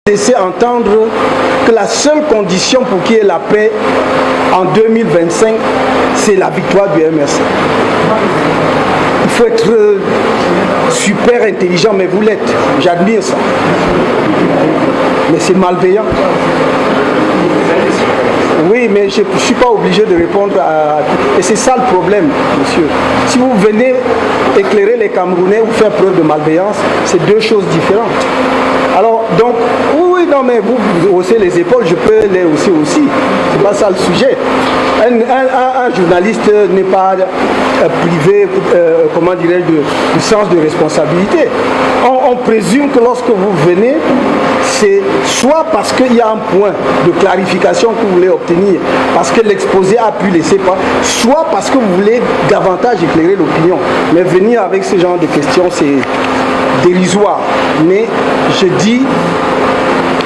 laisser entendre que la seule condition pour qu'il y ait la paix en 2025, c'est la victoire du MRC. Il faut être super intelligent, mais vous l'êtes. J'admire ça. Mais c'est malveillant. Oui, mais je ne suis pas obligé de répondre à... Et c'est ça le problème, monsieur. Si vous venez éclairer les Camerounais ou faire preuve de malveillance, c'est deux choses différentes. Alors, donc, oui, non, mais vous haussez les épaules, je peux les hausser aussi. C'est pas ça le sujet. Un journaliste n'est pas privé, comment dirais-je, du sens de responsabilité. On présume que lorsque vous venez, c'est soit parce qu'il y a un point de clarification que vous voulez obtenir, parce que l'exposé a pu laisser pas, soit parce que vous voulez davantage éclairer l'opinion. Mais venir avec ce genre de questions, c'est dérisoire. Mais je dis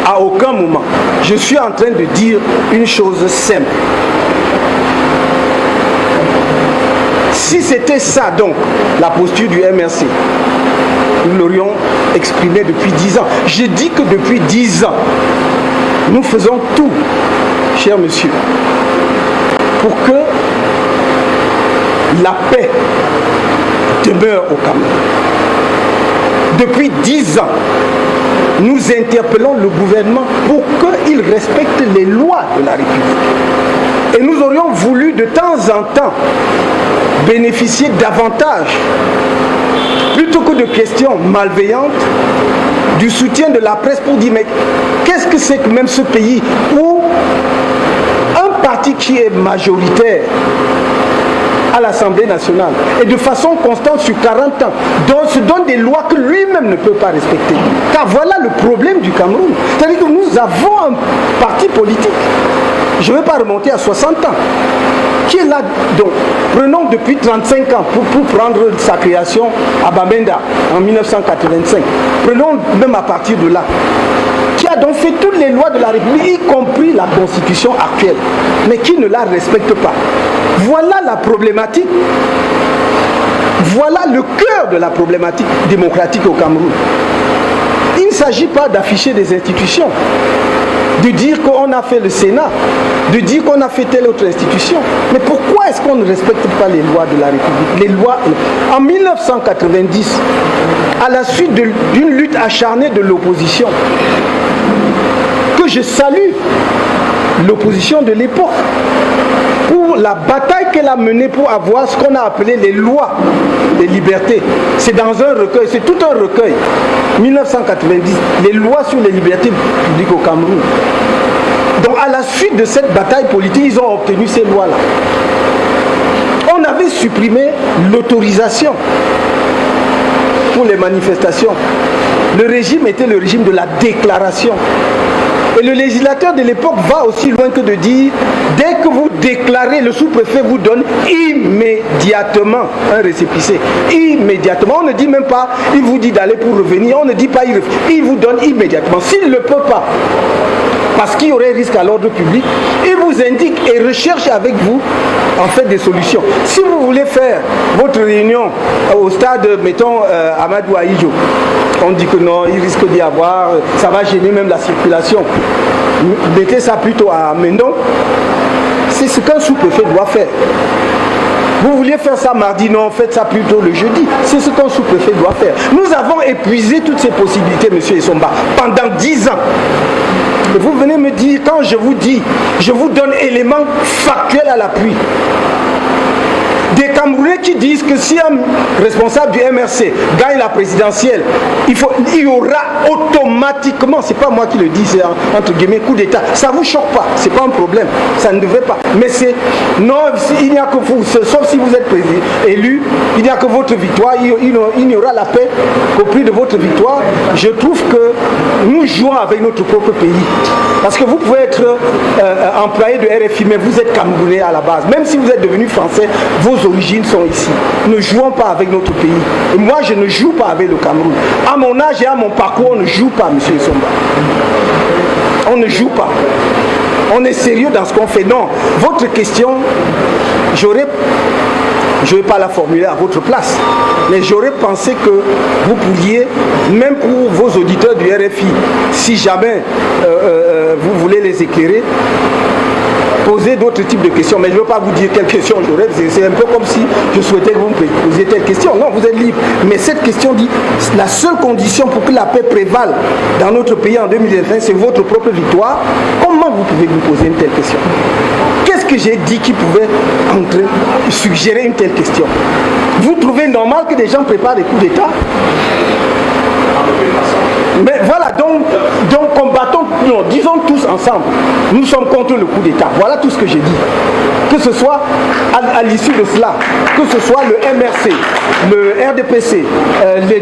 à aucun moment, je suis en train de dire une chose simple. Si c'était ça donc, la posture du MRC, nous l'aurions exprimé depuis 10 ans. Je dis que depuis 10 ans, nous faisons tout, cher monsieur, pour que la paix demeure au Cameroun. Depuis 10 ans, nous interpellons le gouvernement pour qu'il respecte les lois de la République. Et nous aurions voulu de temps en temps bénéficier davantage, plutôt que de questions malveillantes, du soutien de la presse pour dire mais qu'est-ce que c'est que même ce pays où un parti qui est majoritaire à l'Assemblée nationale et de façon constante sur 40 ans se donne des lois que lui-même ne peut pas respecter. Car voilà le problème du Cameroun. C'est-à-dire que nous avons un parti politique, je ne vais pas remonter à 60 ans, qui est là. Donc, prenons depuis 35 ans pour prendre sa création à Bamenda en 1985. Prenons même à partir de là, qui a donc fait toutes les lois de la République, y compris la Constitution actuelle, mais qui ne la respecte pas. Voilà la problématique. Voilà le cœur de la problématique démocratique au Cameroun. Il ne s'agit pas d'afficher des institutions, de dire qu'on a fait le Sénat, de dire qu'on a fait telle autre institution. Mais pourquoi est-ce qu'on ne respecte pas les lois de la République? Les lois. En 1990, à la suite d'une lutte acharnée de l'opposition, que je salue, l'opposition de l'époque, pour la bataille qu'elle a menée pour avoir ce qu'on a appelé les lois des libertés. C'est dans un recueil, c'est tout un recueil. 1990, les lois sur les libertés publiques au Cameroun. Donc à la suite de cette bataille politique, ils ont obtenu ces lois-là. On avait supprimé l'autorisation pour les manifestations. Le régime était le régime de la déclaration. Et le législateur de l'époque va aussi loin que de dire, dès que vous déclarez, le sous-préfet vous donne immédiatement un récépissé. Immédiatement. On ne dit même pas, il vous dit d'aller pour revenir. On ne dit pas, il vous donne immédiatement. S'il ne le peut pas, parce qu'il y aurait risque à l'ordre public, il vous indique et recherche avec vous en fait des solutions. Si vous voulez faire votre réunion au stade, mettons, Amadou Ahidjo, on dit que non, il risque d'y avoir, ça va gêner même la circulation. Mettez ça plutôt à Mendon. C'est ce qu'un sous-préfet doit faire. Vous vouliez faire ça mardi, non, faites ça plutôt le jeudi. C'est ce qu'un sous-préfet doit faire. Nous avons épuisé toutes ces possibilités, monsieur Essomba, pendant 10 ans. Et vous venez me dire, quand je vous dis, je vous donne éléments factuels à l'appui. Des Camerounais qui disent que si un responsable du MRC gagne la présidentielle, il y aura automatiquement, c'est pas moi qui le dis, c'est entre guillemets coup d'État. Ça vous choque pas, c'est pas un problème, ça ne devrait pas. Mais c'est non, il n'y a que vous, sauf si vous êtes élu, il n'y a que votre victoire, il n'y aura la paix qu'au prix de votre victoire. Je trouve que nous jouons avec notre propre pays. Parce que vous pouvez être employé de RFI, mais vous êtes Camerounais à la base. Même si vous êtes devenu français, vos origines sont ici. Ne jouons pas avec notre pays. Et moi, je ne joue pas avec le Cameroun. À mon âge et à mon parcours, on ne joue pas, monsieur Essomba. On ne joue pas. On est sérieux dans ce qu'on fait. Non, votre question, j'aurais je ne vais pas la formuler à votre place, mais j'aurais pensé que vous pourriez, même pour vos auditeurs du RFI, si jamais vous voulez les éclairer, poser d'autres types de questions. Mais je ne veux pas vous dire quelles questions j'aurais, c'est un peu comme si je souhaitais que vous me posiez telle question. Non, vous êtes libre. Mais cette question dit, la seule condition pour que la paix prévale dans notre pays en 2025, c'est votre propre victoire. Comment vous pouvez vous poser une telle question? Qu'est-ce que j'ai dit qui pouvait suggérer une telle question? Vous trouvez normal que des gens préparent des coups d'État? Mais voilà, donc combattons, non, disons tous ensemble, nous sommes contre le coup d'État. Voilà tout ce que j'ai dit. Que ce soit à l'issue de cela, que ce soit le MRC, le RDPC,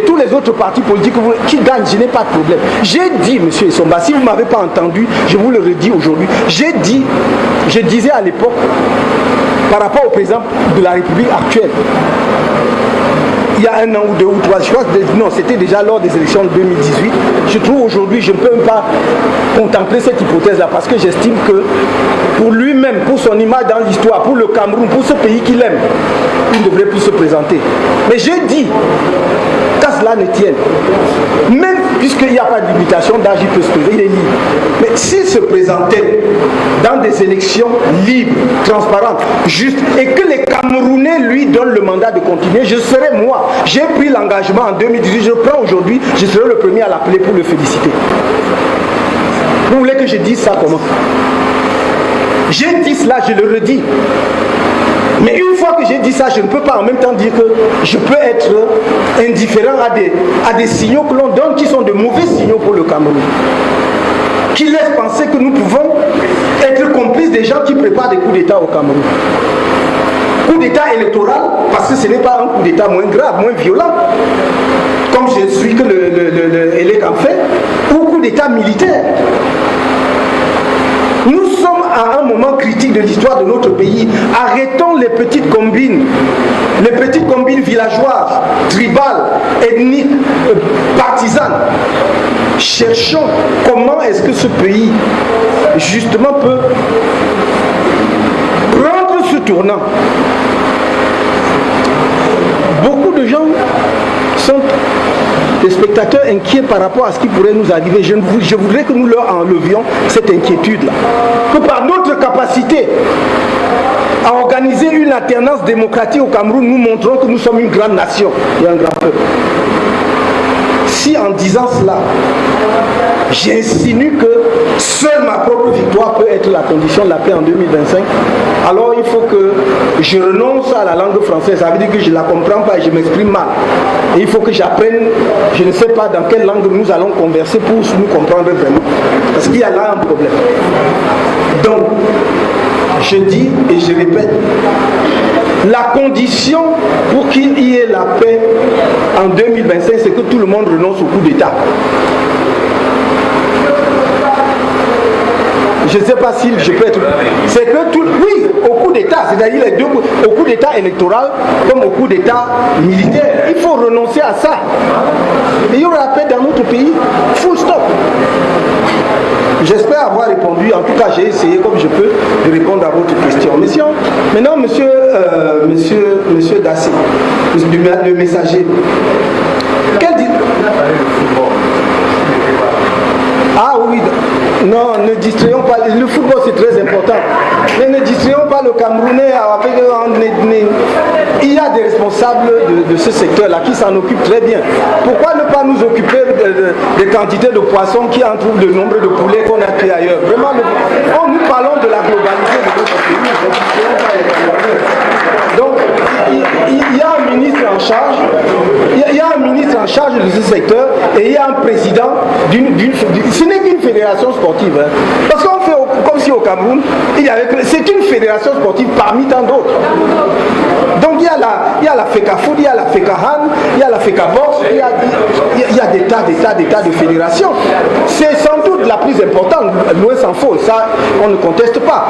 tous les autres partis politiques qui gagnent, je n'ai pas de problème. J'ai dit, M. Essomba, si vous ne m'avez pas entendu, je vous le redis aujourd'hui, je disais à l'époque, par rapport au président de la République actuelle, il y a un an ou deux ou trois, je crois que non, c'était déjà lors des élections de 2018. Je trouve aujourd'hui, je ne peux même pas contempler cette hypothèse-là parce que j'estime que pour lui-même, pour son image dans l'histoire, pour le Cameroun, pour ce pays qu'il aime, il ne devrait plus se présenter. Mais j'ai dit, qu'à cela ne tienne, même puisqu'il n'y a pas de limitation d'âge, il peut se présenter, il est libre. Mais s'il se présentait dans des élections libres, transparentes, justes, et que les Camerounais lui donnent le mandat de continuer, je serais moi. J'ai pris l'engagement en 2018, je prends aujourd'hui, je serai le premier à l'appeler pour le féliciter. Vous voulez que je dise ça comment? J'ai dit cela, je le redis. Mais une fois que j'ai dit ça, je ne peux pas en même temps dire que je peux être indifférent à des signaux que l'on donne qui sont de mauvais signaux pour le Cameroun. Qui laissent penser que nous pouvons être complices des gens qui préparent des coups d'État au Cameroun. Coup d'État électoral, parce que ce n'est pas un coup d'État moins grave, moins violent, comme je suis que le ELEC en fait, ou coup d'État militaire. Nous sommes à un moment critique de l'histoire de notre pays. Arrêtons les petites combines villageoises, tribales, ethniques, partisanes. Cherchons comment est-ce que ce pays, justement, peut prendre ce tournant. Beaucoup de gens sont des spectateurs inquiets par rapport à ce qui pourrait nous arriver. Je voudrais que nous leur enlevions cette inquiétude-là. Que par notre capacité à organiser une alternance démocratique au Cameroun, nous montrons que nous sommes une grande nation et un grand peuple. Si en disant cela, j'insinue que seule ma propre victoire peut être la condition de la paix en 2025, alors il faut que je renonce à la langue française. Ça veut dire que je ne la comprends pas et je m'exprime mal. Et il faut que j'apprenne, je ne sais pas dans quelle langue nous allons converser pour nous comprendre vraiment. Parce qu'il y a là un problème. Donc, je dis et je répète, la condition pour qu'il y ait la paix en 2025, c'est que tout le monde renonce au coup d'État. Je ne sais pas si je peux être... C'est que tout... Oui, au coup d'État, c'est-à-dire les deux coups, au coup d'État électoral comme au coup d'État militaire. Il faut renoncer à ça. Et il y aura la paix dans notre pays. Full stop. J'espère avoir répondu, en tout cas j'ai essayé comme je peux de répondre à votre question. Maintenant, monsieur Dassé, le messager, quel dit... Ah oui, non, ne distrayons pas, le football c'est très important, mais ne distrayons pas le Camerounais avec... Il y a des responsables de ce secteur-là qui s'en occupent très bien. Pourquoi ne pas nous occuper des quantités de poissons qui en trouvent le nombre de poulets qu'on a créés ailleurs? Vraiment, nous parlons de la globalité de notre pays, ne distrayons pas les Camerounais. Donc, il y a un ministre en charge, il y a un ministre en charge de ce secteur et il y a un président ce n'est qu'une fédération sportive. Hein. Parce qu'on fait comme si au Cameroun, c'est une fédération sportive parmi tant d'autres. Donc il y a la FECA Foot, il y a la FECA Han, il y a la FECA Box, il y a des tas de fédérations. C'est sans doute la plus importante, loin s'en faut, ça on ne conteste pas.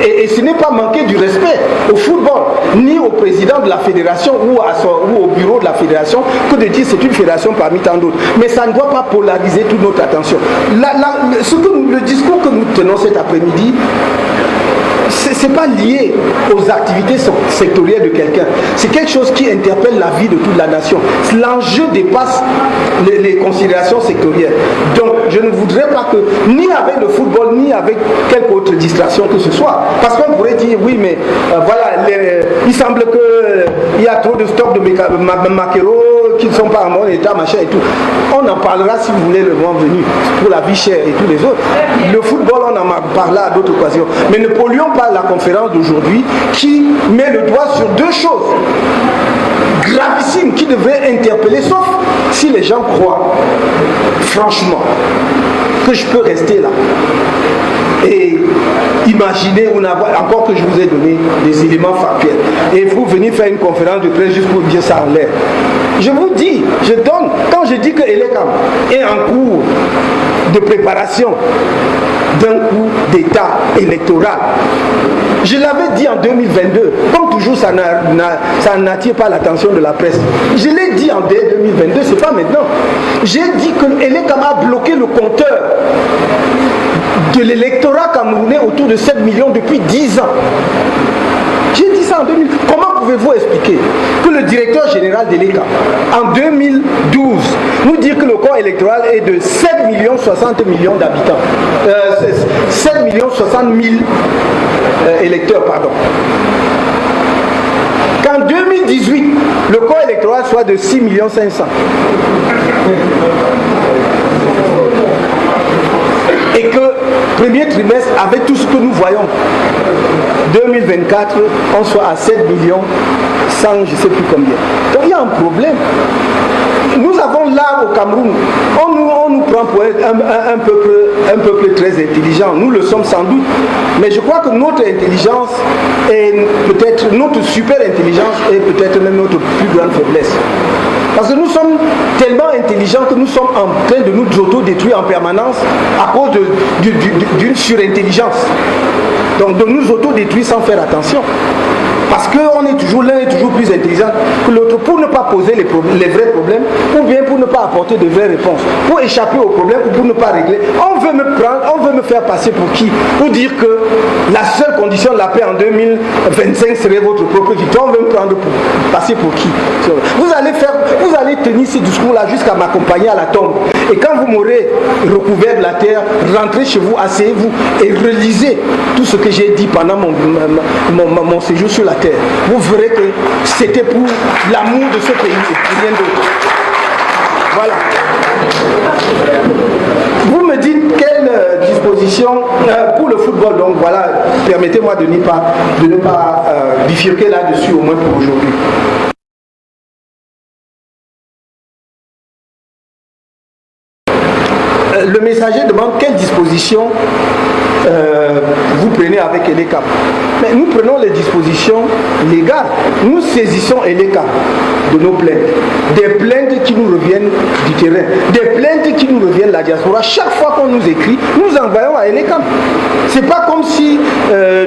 Et ce n'est pas manquer du respect au football, ni au président de la fédération ou au bureau de la fédération que de dire c'est une fédération parmi tant d'autres. Mais ça ne doit pas polariser toute notre attention. Le discours que nous tenons cet après-midi c'est pas lié aux activités sectorielles de quelqu'un. C'est quelque chose qui interpelle la vie de toute la nation. L'enjeu dépasse les considérations sectorielles. Donc, je ne voudrais pas que, ni avec le football, ni avec quelque autre distraction que ce soit, parce qu'on pourrait dire, oui, mais voilà, il semble qu'il y a trop de stocks de maquereaux qui ne sont pas en bon état, machin et tout. On en parlera si vous voulez le moment venu, pour la vie chère et tous les autres. Le football, on en a parlé à d'autres occasions. Mais ne polluons pas la conférence d'aujourd'hui qui met le doigt sur deux choses gravissimes qui devraient interpeller, sauf si les gens croient, franchement, que je peux rester là et imaginez, encore que je vous ai donné des éléments factuels, et vous venez faire une conférence de presse juste pour dire ça en l'air. Je vous dis, quand je dis que Elekam est en cours de préparation d'un coup d'État électoral, je l'avais dit en 2022, comme toujours ça n'attire pas l'attention de la presse. Je l'ai dit en 2022, c'est pas maintenant. J'ai dit que Elekam a bloqué le compteur de l'électorat camerounais autour de 7 millions depuis 10 ans. J'ai dit ça en 2000. Comment pouvez-vous expliquer que le directeur général de l'État, en 2012, nous dit que le corps électoral est de 7 millions 60 millions d'habitants, 7 millions 60 000 électeurs, pardon. Qu'en 2018, le corps électoral soit de 6 millions 500. Et que premier trimestre, avec tout ce que nous voyons, 2024, on soit à 7 millions 100, je ne sais plus combien. Donc il y a un problème. Nous avons là au Cameroun, on nous prend pour être un peuple très intelligent. Nous le sommes sans doute. Mais je crois que notre intelligence est peut-être, notre super intelligence est peut-être même notre plus grande faiblesse. Parce que nous sommes tellement intelligents que nous sommes en train de nous auto-détruire en permanence à cause d'une surintelligence. Donc de nous auto-détruire sans faire attention. Parce que l'un est toujours plus intelligent que l'autre pour ne pas poser les vrais problèmes ou bien pour ne pas apporter de vraies réponses. Pour échapper aux problèmes ou pour ne pas régler. On veut me faire passer pour qui? Pour dire que la seule condition de la paix en 2025 serait votre propre victoire. On veut me prendre pour passer pour qui? Vous allez tenir ce discours-là jusqu'à m'accompagner à la tombe. Et quand vous m'aurez recouvert de la terre, rentrez chez vous, asseyez-vous et relisez tout ce que j'ai dit pendant mon séjour sur la terre. Vous verrez que c'était pour l'amour de ce pays et rien d'autre. Voilà. Vous me dites quelle disposition pour le football, donc voilà, permettez-moi de ne pas bifurquer là-dessus au moins pour aujourd'hui. Le messager demande quelle disposition vous prenez avec Elekam. Mais nous prenons les dispositions légales. Nous saisissons Elekam de nos plaintes. Des plaintes qui nous reviennent du terrain. Des plaintes qui nous reviennent de la diaspora. Chaque fois qu'on nous écrit, nous envoyons à Elekam. C'est pas comme si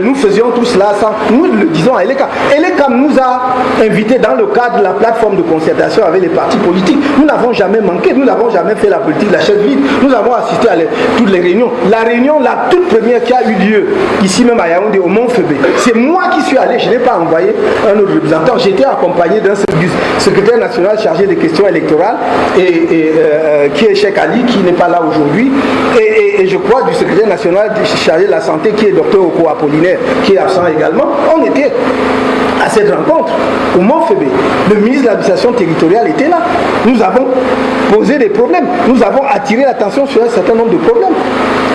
nous faisions tout cela sans... Nous le disons à Elekam. Elekam nous a invités dans le cadre de la plateforme de concertation avec les partis politiques. Nous n'avons jamais manqué. Nous n'avons jamais fait la politique de la chaise vide. Nous avons assisté à toutes les réunions. La réunion, la toute première qui a eu lieu ici même à Yaoundé, au Mont-Fébé, c'est moi qui suis allé, je n'ai pas envoyé un autre représentant, j'étais accompagné d'un secrétaire national chargé des questions électorales qui est Cheikh Ali, qui n'est pas là aujourd'hui, et je crois du secrétaire national chargé de la santé qui est Dr Oko Apollinaire, qui est absent également. On était à cette rencontre au Mont-Fébé. Le ministre de l'administration territoriale était là. Nous avons posé des problèmes, nous avons attiré l'attention sur un certain nombre de problèmes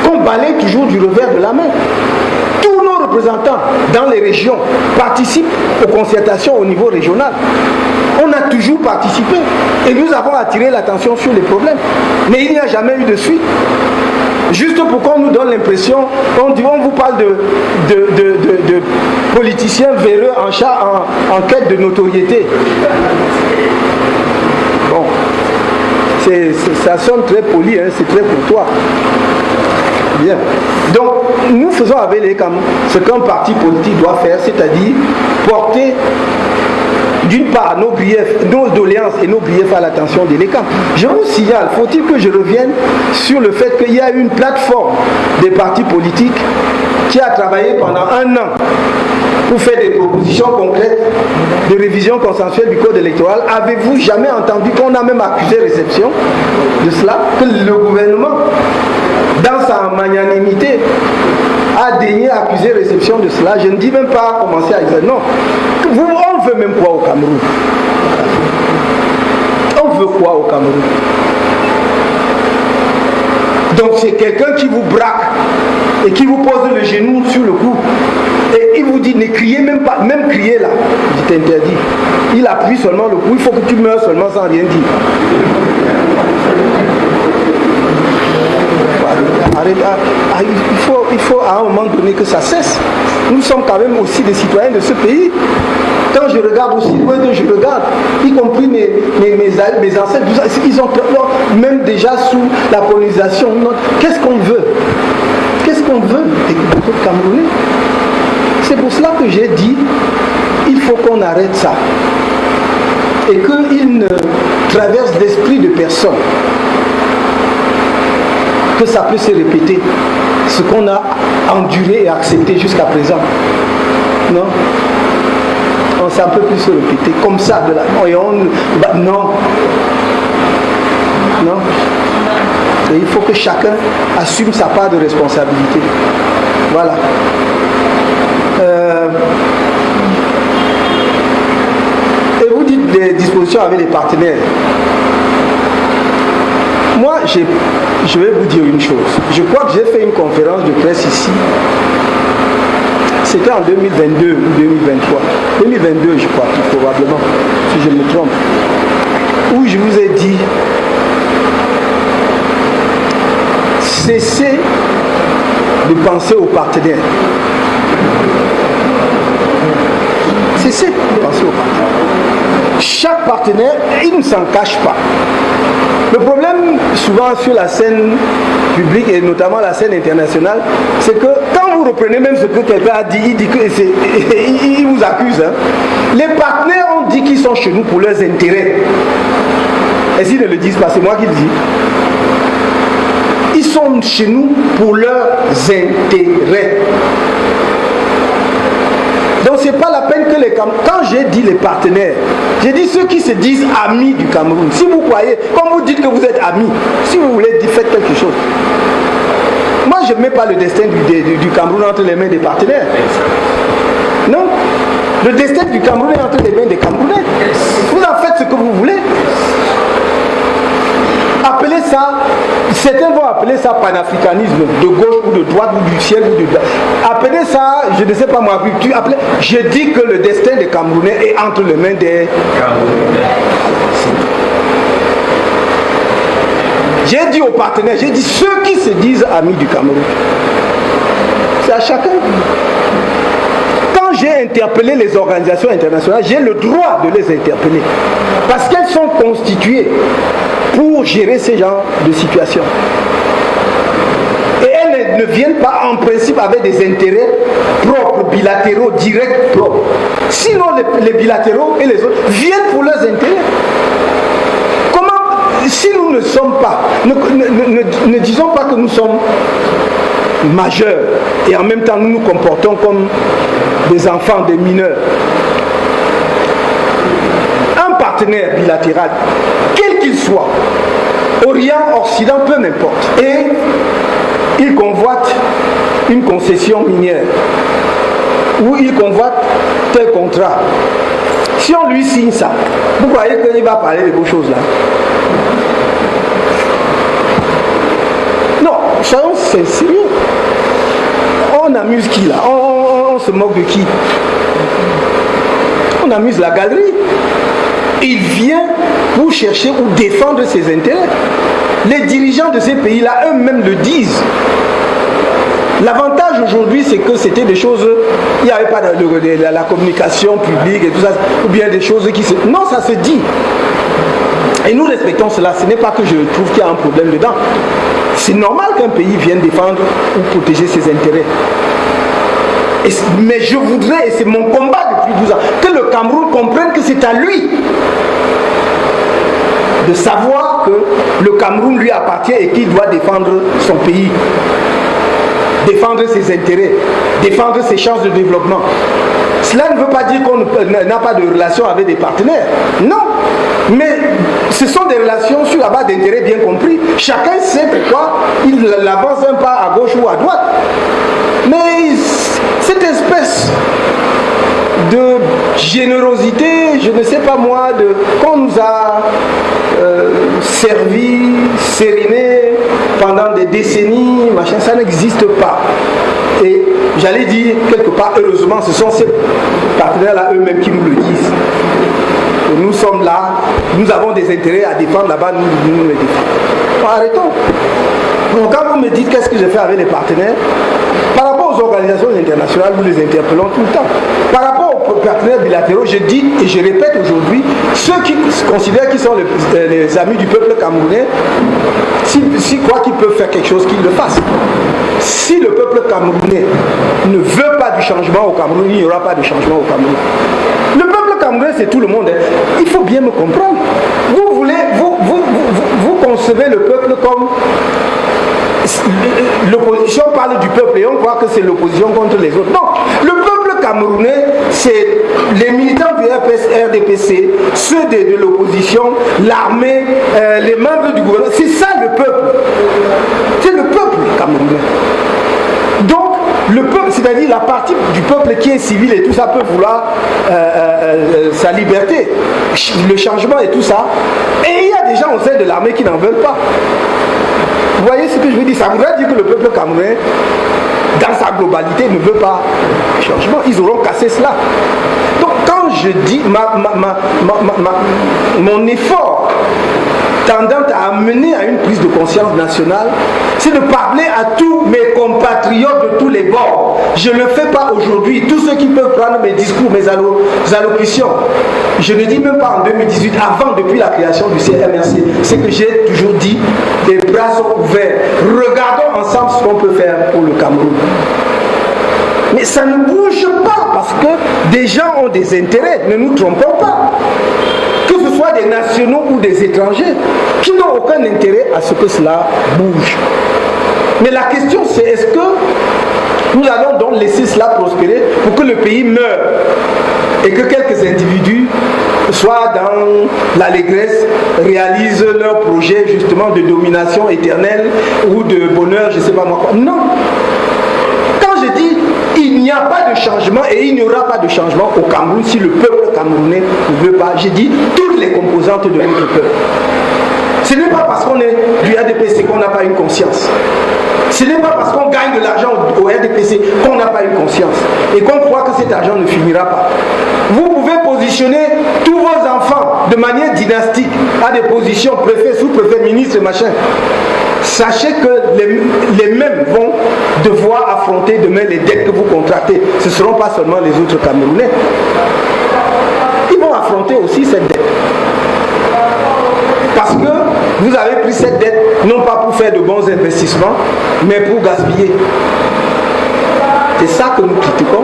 qu'on balaye toujours du revers de la main. Tous nos représentants dans les régions participent aux concertations au niveau régional. On a toujours participé et nous avons attiré l'attention sur les problèmes. Mais il n'y a jamais eu de suite. Juste pour qu'on nous donne l'impression, on vous parle de politiciens véreux en quête de notoriété. Bon, ça sonne très poli, hein, c'est très courtois. Bien. Donc, nous faisons avec les CAM ce qu'un parti politique doit faire, c'est-à-dire porter d'une part nos griefs, nos doléances et nos griefs à l'attention de l'ECAM. Je vous signale, faut-il que je revienne sur le fait qu'il y a une plateforme des partis politiques qui a travaillé pendant 1 an pour faire des propositions concrètes de révision consensuelle du code électoral. Avez-vous jamais entendu qu'on a même accusé réception de cela, que le gouvernement, dans sa magnanimité, a daigné accuser réception de cela? Je ne dis même pas commencer à dire non. On veut même quoi au Cameroun? On veut quoi au Cameroun? Donc c'est quelqu'un qui vous braque et qui vous pose le genou sur le cou et il vous dit ne criez même pas, même crier là, je t'interdis. Il appuie seulement le cou, il faut que tu meurs seulement sans rien dire. Il faut à un moment donné que ça cesse. Nous sommes quand même aussi des citoyens de ce pays. Quand je regarde aussi, je regarde, y compris mes ancêtres, ils ont même déjà sous la colonisation. Qu'est-ce qu'on veut? Qu'est-ce qu'on veut des Camerounais? C'est pour cela que j'ai dit, il faut qu'on arrête ça. Et qu'il ne traverse l'esprit de personne que ça peut se répéter, ce qu'on a enduré et accepté jusqu'à présent. Non? Ça ne peut plus se répéter comme ça de la non. Et il faut que chacun assume sa part de responsabilité. Voilà. Et vous dites des dispositions avec les partenaires. Moi, je vais vous dire une chose. Je crois que j'ai fait une conférence de presse ici. C'était en 2022 ou 2023. 2022, je crois, probablement, si je me trompe. Où je vous ai dit, cessez de penser aux partenaires. Cessez de penser aux partenaires. Chaque partenaire, il ne s'en cache pas. Le problème, souvent sur la scène publique et notamment la scène internationale, c'est que quand vous reprenez même ce que quelqu'un a dit, il vous accuse. Hein. Les partenaires ont dit qu'ils sont chez nous pour leurs intérêts. Et s'ils ne le disent pas, c'est moi qui le dis. Ils sont chez nous pour leurs intérêts. Donc c'est pas la peine que les Camerounais, quand j'ai dit les partenaires, j'ai dit ceux qui se disent amis du Cameroun. Si vous croyez, comme vous dites que vous êtes amis, si vous voulez, faites quelque chose. Moi je ne mets pas le destin du Cameroun entre les mains des partenaires. Non. Le destin du Cameroun est entre les mains des Camerounais. Vous en faites ce que vous voulez. Appelez ça, certains vont appeler ça panafricanisme, de gauche ou de droite ou du ciel ou du bas. Appelez ça, je ne sais pas moi, je dis que le destin des Camerounais est entre les mains des Camerounais. J'ai dit aux partenaires, j'ai dit ceux qui se disent amis du Cameroun. C'est à chacun. Quand j'ai interpellé les organisations internationales, j'ai le droit de les interpeller. Parce qu'elles sont constituées pour gérer ce genre de situation. Et elles ne viennent pas en principe avec des intérêts propres, bilatéraux, directs, propres. Sinon les bilatéraux et les autres viennent pour leurs intérêts. Comment, si nous ne sommes pas, ne disons pas que nous sommes majeurs et en même temps nous nous comportons comme des enfants, des mineurs. Un partenaire bilatéral, quel qu'il soit, Orient, Occident, peu m'importe, et il convoite une concession minière ou il convoite tel contrat. Si on lui signe ça, vous croyez qu'il va parler de vos choses là? Non, soyons sérieux. On amuse qui là? On se moque de qui? On amuse la galerie. Il vient pour chercher ou défendre ses intérêts. Les dirigeants de ces pays-là eux-mêmes le disent. L'avantage aujourd'hui, c'est que c'était des choses, il n'y avait pas la communication publique et tout ça, ou bien des choses qui se... Non, ça se dit. Et nous respectons cela. Ce n'est pas que je trouve qu'il y a un problème dedans. C'est normal qu'un pays vienne défendre ou protéger ses intérêts. Mais je voudrais, et c'est mon combat depuis 12 ans, que le Cameroun comprenne que c'est à lui de savoir que le Cameroun lui appartient et qu'il doit défendre son pays, défendre ses intérêts, défendre ses chances de développement. Cela ne veut pas dire qu'on n'a pas de relation avec des partenaires. Non. Mais ce sont des relations sur la base d'intérêts bien compris. Chacun sait pourquoi il avance un pas à gauche ou à droite. Mais cette espèce de générosité, je ne sais pas moi, qu'on nous a servi, sériné pendant des décennies, machin, ça n'existe pas. Et j'allais dire, quelque part, heureusement, ce sont ces partenaires-là eux-mêmes qui nous le disent. Nous sommes là, nous avons des intérêts à défendre là-bas, nous les défendons. Bon, arrêtons. Donc quand vous me dites qu'est-ce que je fais avec les partenaires, par rapport aux organisations internationales, nous les interpellons tout le temps. Par rapport aux partenaires bilatéraux, je dis et je répète aujourd'hui, ceux qui considèrent qu'ils sont les amis du peuple camerounais, s'ils croient qu'ils peuvent faire quelque chose, qu'ils le fassent. Si le peuple camerounais ne veut pas du changement au Cameroun, il n'y aura pas de changement au Cameroun. Le peuple camerounais, c'est tout le monde. Il faut bien me comprendre. Vous concevez le peuple comme... L'opposition parle du peuple et on croit que c'est l'opposition contre les autres. Non, le peuple camerounais, c'est les militants du RDPC, ceux de l'opposition, l'armée, les membres du gouvernement. C'est ça le peuple. C'est le peuple camerounais. Donc, le peuple, c'est-à-dire la partie du peuple qui est civil et tout ça peut vouloir sa liberté, le changement et tout ça. Et il y a des gens au sein de l'armée qui n'en veulent pas. Vous voyez ce que je veux dire? Ça voudrait dire que le peuple camerounais, dans sa globalité, ne veut pas changement. Ils auront cassé cela. Donc quand je dis mon effort tendant à amener à une prise de conscience nationale, c'est de parler à tous mes compatriotes de tous les bords. Je ne le fais pas aujourd'hui. Tous ceux qui peuvent prendre mes discours, mes allocutions, je ne dis même pas en 2018, avant, depuis la création du CMRC, c'est que j'ai toujours dit, les bras sont ouverts. Regardons ensemble ce qu'on peut faire pour le Cameroun. Mais ça ne bouge pas parce que des gens ont des intérêts, ne nous trompons pas. Que ce soit des nationaux ou des étrangers, qui n'ont aucun intérêt à ce que cela bouge. Mais la question c'est, est-ce que nous allons donc laisser cela prospérer pour que le pays meure et que quelques individus soit dans l'allégresse, réalisent leur projet justement de domination éternelle ou de bonheur, je ne sais pas moi quoi. Non. Quand je dis il n'y a pas de changement et il n'y aura pas de changement au Cameroun si le peuple camerounais ne veut pas, j'ai dit toutes les composantes de notre peuple. Ce n'est pas parce qu'on est du RDPC qu'on n'a pas une conscience. Ce n'est pas parce qu'on gagne de l'argent au RDPC qu'on n'a pas une conscience et qu'on croit que cet argent ne finira pas. Vous pouvez positionner tous vos enfants de manière dynastique à des positions préfet, sous-préfet, ministre, machin. Sachez que les mêmes vont devoir affronter demain les dettes que vous contractez. Ce ne seront pas seulement les autres Camerounais. Ils vont affronter aussi cette dette. Parce que vous avez pris cette dette non pas pour faire de bons investissements, mais pour gaspiller. C'est ça que nous critiquons,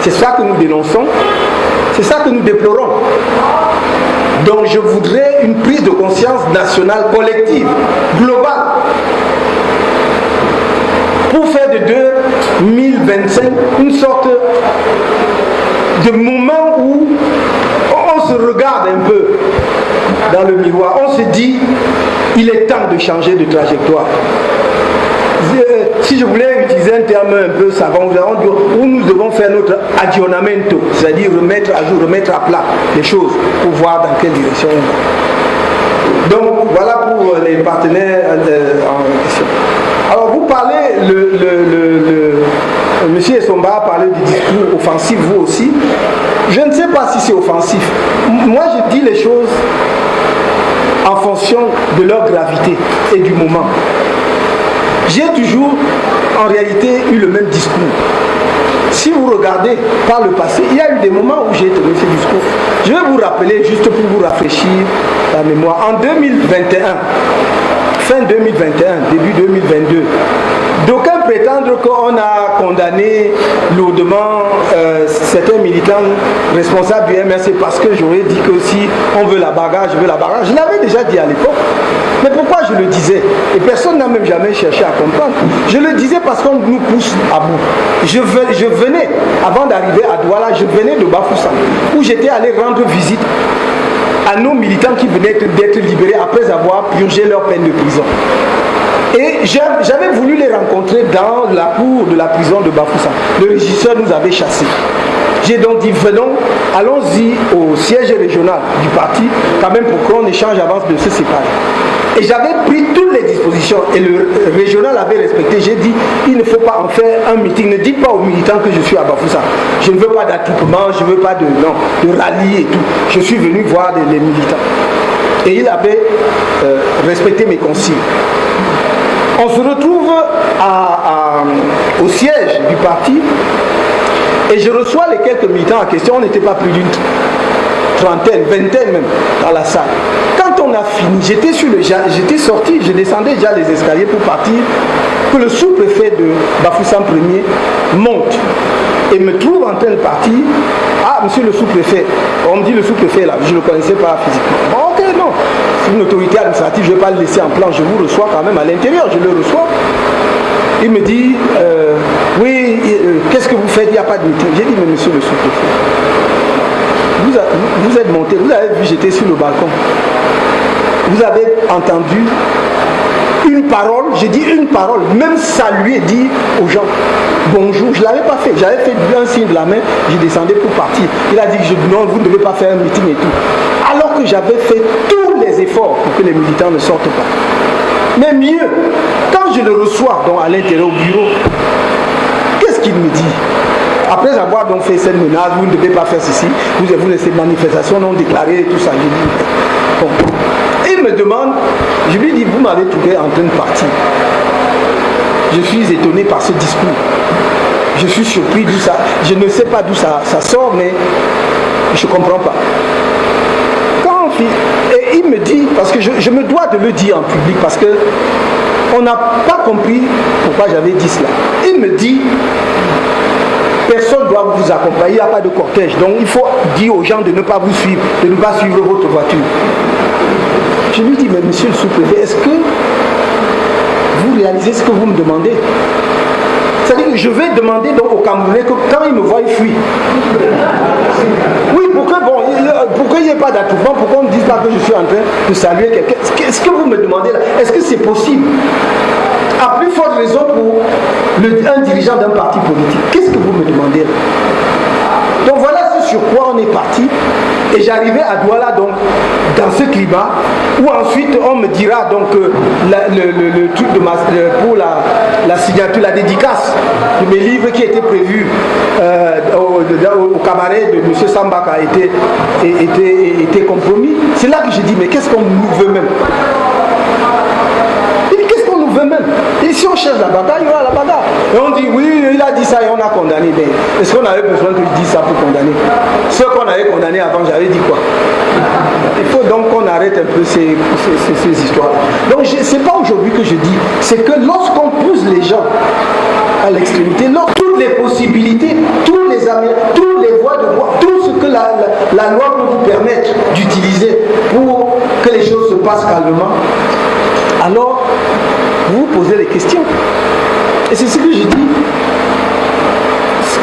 c'est ça que nous dénonçons, c'est ça que nous déplorons. Donc je voudrais une prise de conscience nationale, collective, globale, pour faire de 2025 une sorte de moment où on se regarde un peu dans le miroir, on se dit il est temps de changer de trajectoire. Si je voulais utiliser un terme un peu savant, où nous devons faire notre aggiornamento, c'est-à-dire remettre à jour, remettre à plat les choses pour voir dans quelle direction on va. Donc voilà pour les partenaires en question. Alors vous parlez, Monsieur Essomba a parlé du discours offensif, vous aussi. Je ne sais pas si c'est offensif. Moi je dis les choses en fonction de leur gravité et du moment. J'ai toujours, en réalité, eu le même discours. Si vous regardez par le passé, il y a eu des moments où j'ai tenu ce discours. Je vais vous rappeler, juste pour vous rafraîchir la mémoire. En 2021, fin 2021, début 2022, d'aucuns prétendent qu'on a condamné lourdement certains militants responsables du MRC parce que j'aurais dit que si on veut la bagarre, je veux la bagarre. Je l'avais déjà dit à l'époque. Mais pourquoi je le disais? Et personne n'a même jamais cherché à comprendre. Je le disais parce qu'on nous pousse à bout. Je venais, avant d'arriver à Douala, je venais de Bafoussam, où j'étais allé rendre visite à nos militants qui venaient d'être libérés après avoir purgé leur peine de prison. Et j'avais voulu les rencontrer dans la cour de la prison de Bafoussam. Le régisseur nous avait chassés. J'ai donc dit, venons, allons-y au siège régional du parti, quand même pour qu'on échange avant de se séparer. Et j'avais pris toutes les dispositions et le régional avait respecté. J'ai dit, il ne faut pas en faire un meeting. Ne dites pas aux militants que je suis à Bafoussam. Je ne veux pas d'attroupement, je ne veux pas de rallye et tout. Je suis venu voir les militants. Et il avait respecté mes consignes. On se retrouve au siège du parti et je reçois les quelques militants en question. On n'était pas plus d'une trentaine, vingtaine même dans la salle. Quand on a fini, j'étais sorti, je descendais déjà les escaliers pour partir, que le sous-préfet de Bafoussam 1er monte et me trouve en train de partir. Ah, monsieur le sous-préfet, on me dit le sous-préfet là, je ne le connaissais pas physiquement. Bon, ok, non, c'est une autorité administrative, je ne vais pas le laisser en plan, je vous reçois quand même à l'intérieur, je le reçois. Il me dit, oui, qu'est-ce que vous faites? Il n'y a pas de meeting. J'ai dit, mais monsieur le sous-préfet, vous êtes monté, vous avez vu, j'étais sur le balcon. Vous avez entendu une parole, j'ai dit une parole, même saluer, dire aux gens bonjour, je ne l'avais pas fait, j'avais fait un signe de la main, je descendais pour partir. Il a dit non, vous ne devez pas faire un meeting et tout. Alors que j'avais fait tous les efforts pour que les militants ne sortent pas. Mais mieux, quand je le reçois donc à l'intérieur au bureau, qu'est-ce qu'il me dit? Après avoir donc fait cette menace, vous ne devez pas faire ceci, vous avez ces manifestations non déclarées et tout ça. J'ai dit, bon. Il me demande, je lui dis, vous m'avez trouvé en train de partir. Je suis étonné par ce discours. Je suis surpris d'où ça, je ne sais pas d'où ça sort, mais je ne comprends pas. Et il me dit, parce que je me dois de le dire en public, parce que on n'a pas compris pourquoi j'avais dit cela. Il me dit, personne ne doit vous accompagner, il n'y a pas de cortège. Donc il faut dire aux gens de ne pas vous suivre, de ne pas suivre votre voiture. Je lui dis, mais monsieur le sous-préfet, est-ce que vous réalisez ce que vous me demandez? C'est-à-dire que je vais demander donc aux Camerounais que quand ils me voient, ils fuient. Oui, pour qu'il n'y ait pas d'attroupement, pour qu'on ne dise pas que je suis en train de saluer quelqu'un. Est-ce que vous me demandez là? Est-ce que c'est possible? À plus forte raison pour un dirigeant d'un parti politique. Qu'est-ce que vous me demandez là? Donc voilà ce sur quoi on est parti. Et j'arrivais à Douala donc dans ce climat où ensuite on me dira donc le truc de pour la signature, la dédicace de mes livres qui était prévu au cabaret de M. Sambak a été compromis. C'est là que je dis mais qu'est-ce qu'on nous veut même? Même. Et si on cherche la bataille, il y aura la bagarre. Et on dit, oui, il a dit ça et on a condamné. Mais est-ce qu'on avait besoin que je dise ça pour condamner? Ceux qu'on avait condamnés avant, j'avais dit quoi? Il faut donc qu'on arrête un peu ces histoires. Donc, ce n'est pas aujourd'hui que je dis, c'est que lorsqu'on pousse les gens à l'extrémité, toutes les possibilités, toutes les voies de voie, tout ce que la loi peut vous permettre d'utiliser pour que les choses se passent calmement, alors vous posez les questions. Et c'est ce que je dis.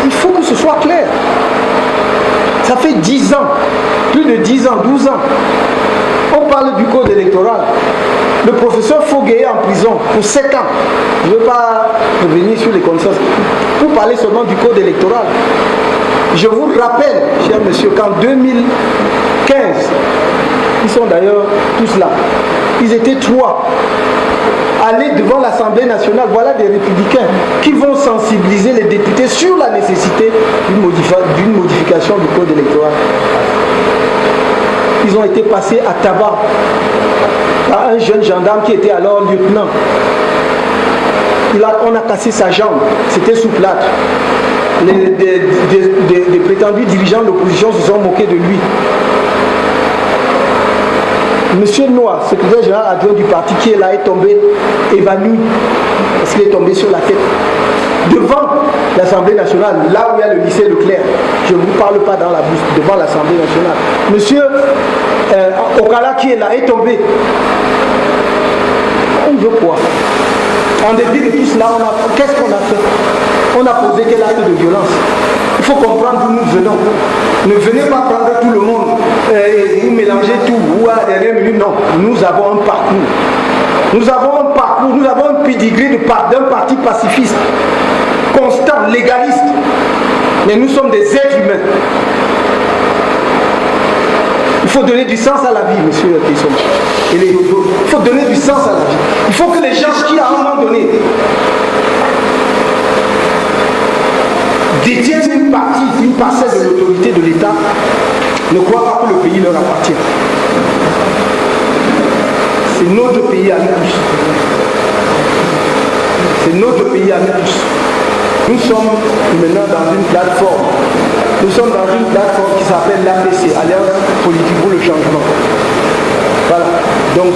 Il faut que ce soit clair. Ça fait 10 ans, plus de 10 ans, 12 ans. On parle du code électoral. Le professeur Foguet est en prison pour 7 ans. Je ne veux pas revenir sur les connaissances. Pour parler seulement du code électoral. Je vous rappelle, cher monsieur, qu'en 2015, ils sont d'ailleurs tous là, ils étaient 3. Aller devant l'Assemblée nationale, voilà des républicains qui vont sensibiliser les députés sur la nécessité d'une modification du code électoral. Ils ont été passés à tabac par un jeune gendarme qui était alors lieutenant. On a cassé sa jambe, c'était sous plâtre. Des prétendus dirigeants de l'opposition se sont moqués de lui. Monsieur Noir, secrétaire général adjoint du parti qui est là, est tombé évanoui parce qu'il est tombé sur la tête. devant l'Assemblée nationale, là où il y a le lycée Leclerc. Je ne vous parle pas dans la bouche, devant l'Assemblée nationale. Monsieur Okala qui est là est tombé. On veut quoi? En dépit de tout cela, qu'est-ce qu'on a fait? On a posé quel acte de violence? Il faut comprendre d'où nous venons. Ne venez pas prendre tout le monde et vous mélangez tout. Ou à la dernière minute, non. Nous avons un parcours. Nous avons un parcours, nous avons un pedigree d'un parti pacifiste, constant, légaliste. Mais nous sommes des êtres humains. Il faut donner du sens à la vie, monsieur Tesson. Et les autres. Il faut donner du sens à la vie. Il faut que les gens qui, à un moment donné, détiennent une partie, une parcelle de l'autorité de l'État, ne croient pas que le pays leur appartient. C'est notre pays à nous tous. C'est notre pays à nous tous. Nous sommes maintenant dans une plateforme. Nous sommes dans une plateforme qui s'appelle l'APC, Alliance Politique pour le Changement. Voilà. Donc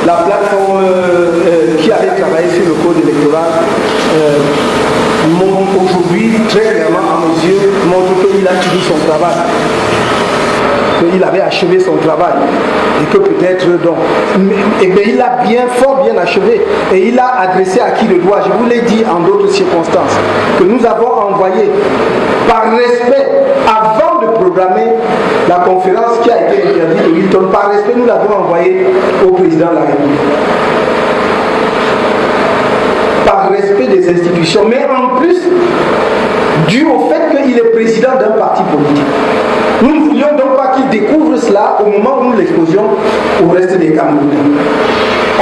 la plateforme qui avait travaillé sur le code électoral montre aujourd'hui, très clairement à mes yeux, montre qu'il a fini son travail. Qu'il avait achevé son travail. Et que peut-être donc. Et bien il a fort bien achevé. Et il a adressé à qui le doigt. Je vous l'ai dit en d'autres circonstances. Que nous avons envoyé par respect, avant de programmer la conférence qui a été interdite de Hilton, par respect, nous l'avons envoyé au président de la République. Par respect des institutions, mais en plus, dû au fait qu'il est président d'un parti politique. Nous ne voulions donc pas qu'il découvre cela au moment où nous l'exposions au reste des Camerounais.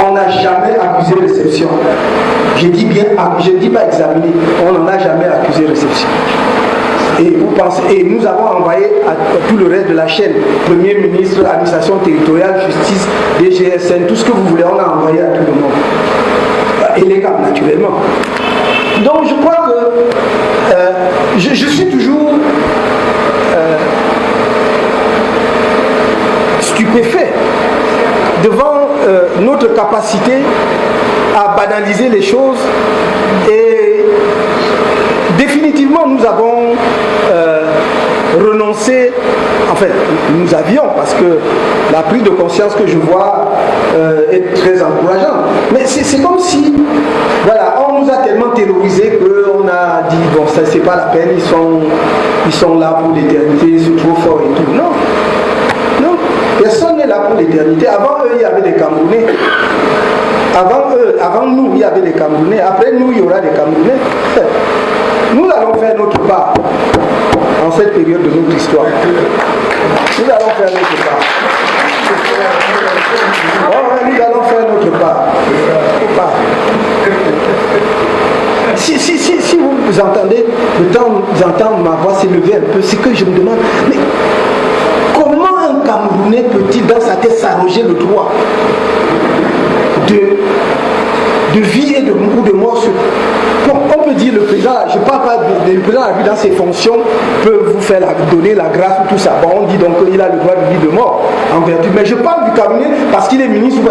On n'a jamais accusé réception. Je dis bien, je ne dis pas examiner, on n'en a jamais accusé réception. Et vous pensez, et nous avons envoyé à tout le reste de la chaîne, Premier ministre, administration territoriale, justice, DGSN, tout ce que vous voulez, on a envoyé à tout le monde. Et les CAP, naturellement. Donc je crois que je suis toujours stupéfait devant notre capacité à banaliser les choses et définitivement nous avons renoncé, en fait nous avions, parce que la prise de conscience que je vois est très encourageante, mais c'est comme si voilà, on nous a tellement terrorisés qu'on a dit bon ça c'est pas la peine, ils sont là pour l'éternité, ils sont trop forts et tout. Non, non, personne n'est là pour l'éternité. Avant eux il y avait des Camerounais. Avant nous, il y avait des Camerounais. Après nous, il y aura des Camerounais. Nous allons faire notre part en cette période de notre histoire. Nous allons faire notre part. Oh, nous allons faire notre part. Si vous entendez, de temps en temps, ma voix s'élever un peu, c'est que je me demande, mais comment un Camerounais peut-il dans sa tête s'arroger le droit de vie et ou de mort sur... Bon, on peut dire le président, je ne parle pas du président dans ses fonctions, peut vous faire donner la grâce ou tout ça. Bon, on dit donc qu'il a le droit de vie de mort en vertu. Mais je parle du cabinet parce qu'il est ministre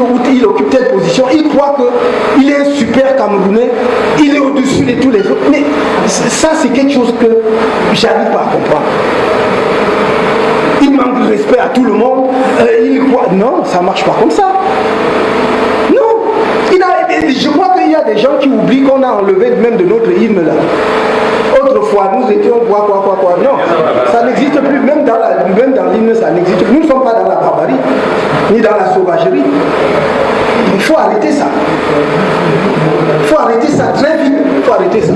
ou il occupe telle position. Il croit qu'il est un super Camerounais, il est au-dessus de tous les autres. Mais ça, c'est quelque chose que j'arrive pas à comprendre. Il manque de respect à tout le monde. Il croit... Non, ça ne marche pas comme ça. Je crois qu'il y a des gens qui oublient qu'on a enlevé même de notre hymne là. Autrefois, nous étions quoi. Non, ça n'existe plus. Même dans l'hymne, ça n'existe plus. Nous ne sommes pas dans la barbarie, ni dans la sauvagerie. Il faut arrêter ça. Il faut arrêter ça très vite. Il faut arrêter ça.